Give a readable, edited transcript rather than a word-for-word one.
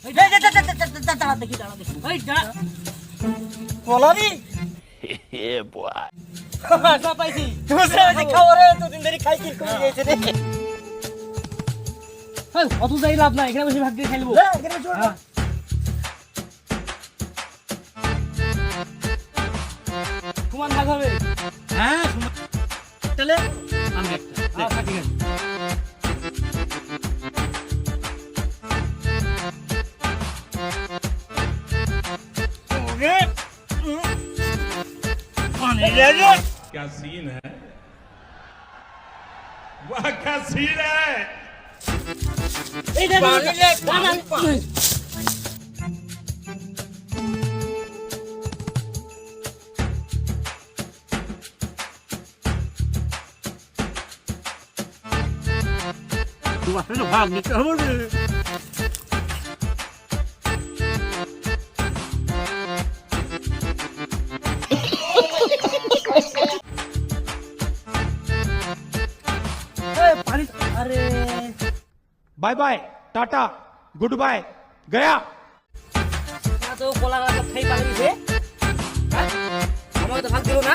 দাঁড়া দেখি এই দাঁড়া কলারি এ বয় সব পাইছি তুই খাও রে দুদিন ধরে খাই কি করে গেছে রে হ্যাঁ অত যাই লাভ নাই এখানে বসে ভাগ দিয়ে খাইলবো এখানে চল সমান ভাগ হবে হ্যাঁ তাহলে আমি একটা আচ্ছা ঠিক আছে क्या सीन है वाह क्या सीन है এই দেখ ভাগ নিতে হবে রে পানি আরে bye bye tata goodbye गया না তো কলা গাছ খাই পাগলি রে আমাকে তো ভাগ দিল না